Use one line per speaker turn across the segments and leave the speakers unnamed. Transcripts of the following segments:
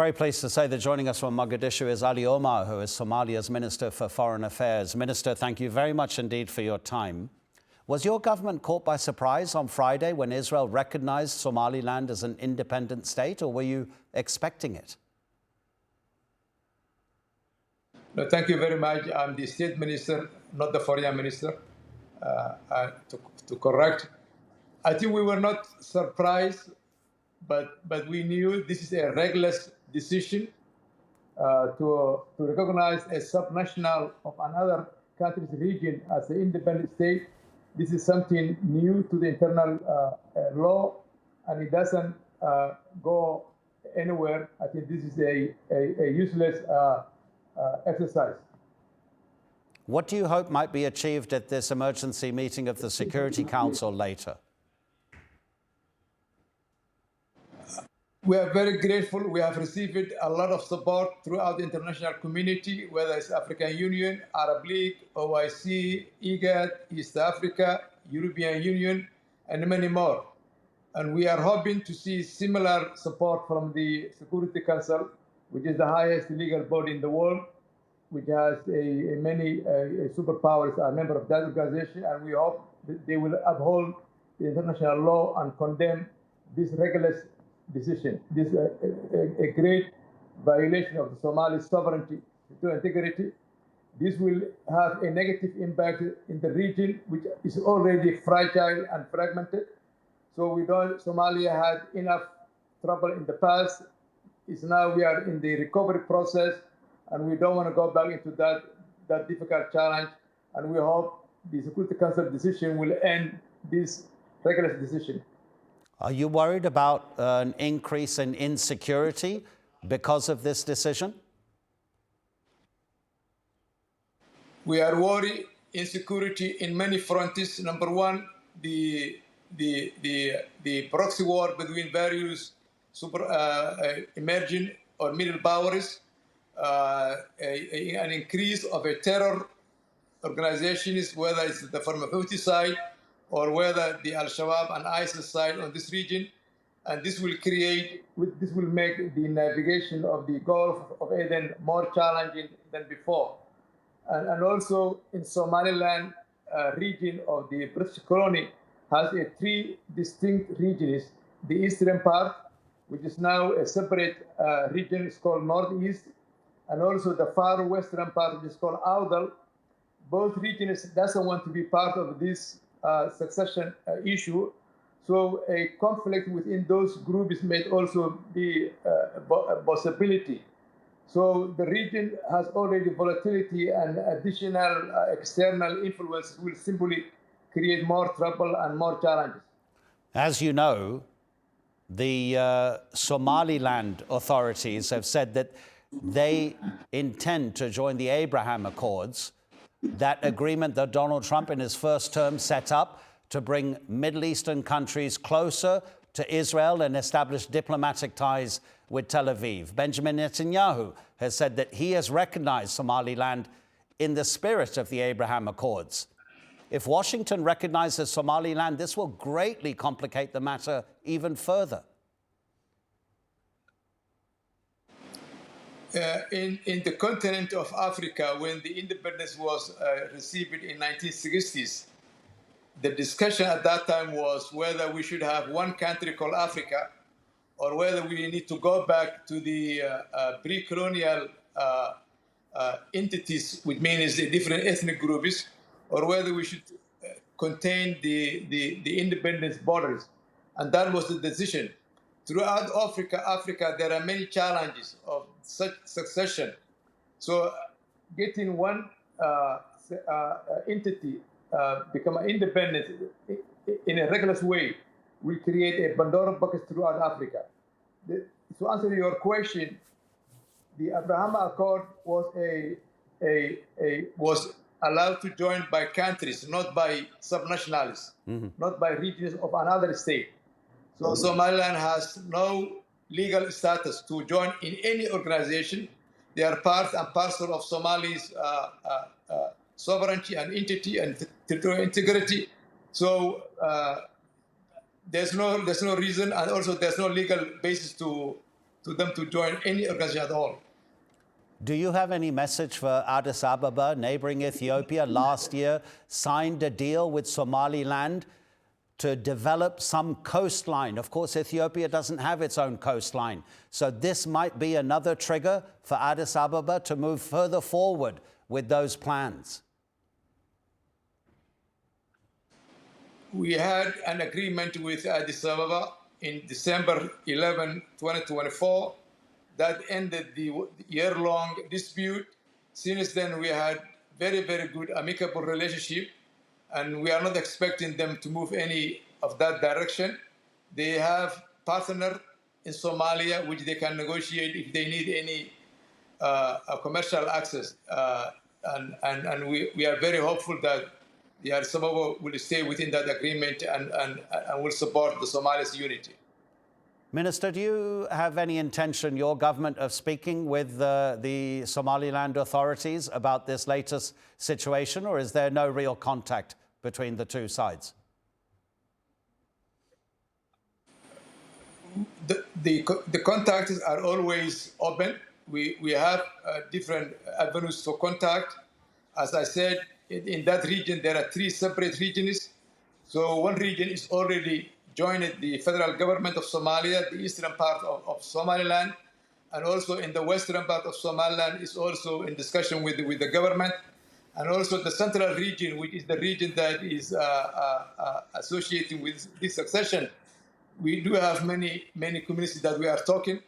Very pleased to say that joining us from Mogadishu is Ali Omar, who is Somalia's Minister for Foreign Affairs. Minister, thank you very much indeed for your time. Was your government caught by surprise on Friday when Israel recognized Somaliland as an independent state, or were you expecting it?
No, thank you very much. I'm the State Minister, not the Foreign Minister. To correct, I think we were not surprised, but we knew this is a reckless decision to recognize a subnational of another country's region as an independent state. This is something new to the internal law, and it doesn't go anywhere. I think this is a useless exercise.
What do you hope might be achieved at this emergency meeting of the Security Council later?
We are very grateful. We have received a lot of support throughout the international community, whether it's African Union, Arab League, OIC, IGAD, East Africa, European Union, and many more. And we are hoping to see similar support from the Security Council, which is the highest legal body in the world, which has many superpowers are member of that organization, and we hope that they will uphold the international law and condemn this reckless decision. This is a great violation of the Somali sovereignty to integrity. This will have a negative impact in the region, which is already fragile and fragmented. So Somalia had enough trouble in the past. It's now we are in the recovery process, and we don't want to go back into that difficult challenge. And we hope the Security Council decision will end this reckless decision.
Are you worried about an increase in insecurity because of this decision?
We are worried insecurity in many fronts. Number one, the proxy war between various emerging or middle powers, an increase of a terror organizations, whether it's the former Houthi side or whether the Al-Shabaab and ISIS side on this region. And this will make the navigation of the Gulf of Aden more challenging than before. And also in Somaliland region of the British colony has three distinct regions. The eastern part, which is now a separate region, is called Northeast, and also the far western part, which is called Audal. Both regions doesn't want to be part of this succession issue. So a conflict within those groups may also be a possibility. So the region has already volatility, and additional external influences will simply create more trouble and more challenges.
As you know, the Somaliland authorities have said that they intend to join the Abraham Accords, that agreement that Donald Trump in his first term set up to bring Middle Eastern countries closer to Israel and establish diplomatic ties with Tel Aviv. Benjamin Netanyahu has said that he has recognized Somaliland in the spirit of the Abraham Accords. If Washington recognizes Somaliland, this will greatly complicate the matter even further.
In the continent of Africa, when the independence was received in 1960s, the discussion at that time was whether we should have one country called Africa, or whether we need to go back to the pre-colonial entities, which means the different ethnic groups, or whether we should contain the independence borders. And that was the decision. Throughout Africa, there are many challenges of such succession. So getting one entity become independent in a reckless way will create a Pandora box throughout Africa. To answer your question, the Abraham Accord was allowed to join by countries, not by subnationals, not by regions of another state. So Somaliland has no legal status to join in any organization. They are part and parcel of Somali's sovereignty and entity and territorial integrity. So there's no reason, and also there's no legal basis to to them to join any organization at all.
Do you have any message for Addis Ababa? Neighboring Ethiopia last year signed a deal with Somaliland to develop some coastline. Of course, Ethiopia doesn't have its own coastline. So this might be another trigger for Addis Ababa to move further forward with those plans.
We had an agreement with Addis Ababa in December 11, 2024 that ended the year-long dispute. Since then, we had very, very good amicable relationship, and we are not expecting them to move any of that direction. They have partner in Somalia, which they can negotiate if they need any commercial access. And we are very hopeful that the Addis Ababa will stay within that agreement and will support the Somalis' unity.
Minister, do you have any intention, your government, of speaking with the Somaliland authorities about this latest situation, or is there no real contact between the two sides?
The contacts are always open. We have different avenues for contact. As I said, in that region, there are 3 separate regions. So one region is already joined the federal government of Somalia, the eastern part of Somaliland, and also in the western part of Somaliland is also in discussion with the government, and also the central region, which is the region that is associated with this succession. We do have many communities that we are talking.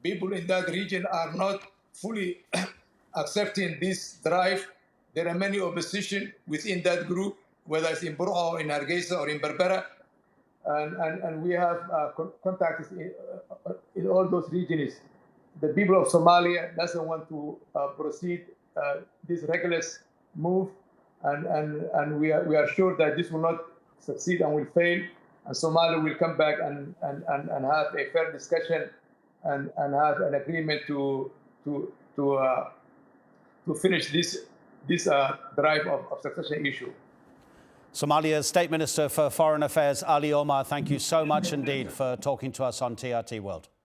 People in that region are not fully accepting this drive. There are many opposition within that group, whether it's in Burqa or in Hargeisa or in Berbera. And we have contacts in all those regions. The people of Somalia doesn't want to proceed this reckless move, and we are sure that this will not succeed and will fail, and Somalia will come back and have a fair discussion and have an agreement to finish this drive of succession issue.
Somalia's State Minister for Foreign Affairs, Ali Omar, thank you so much indeed for talking to us on TRT World.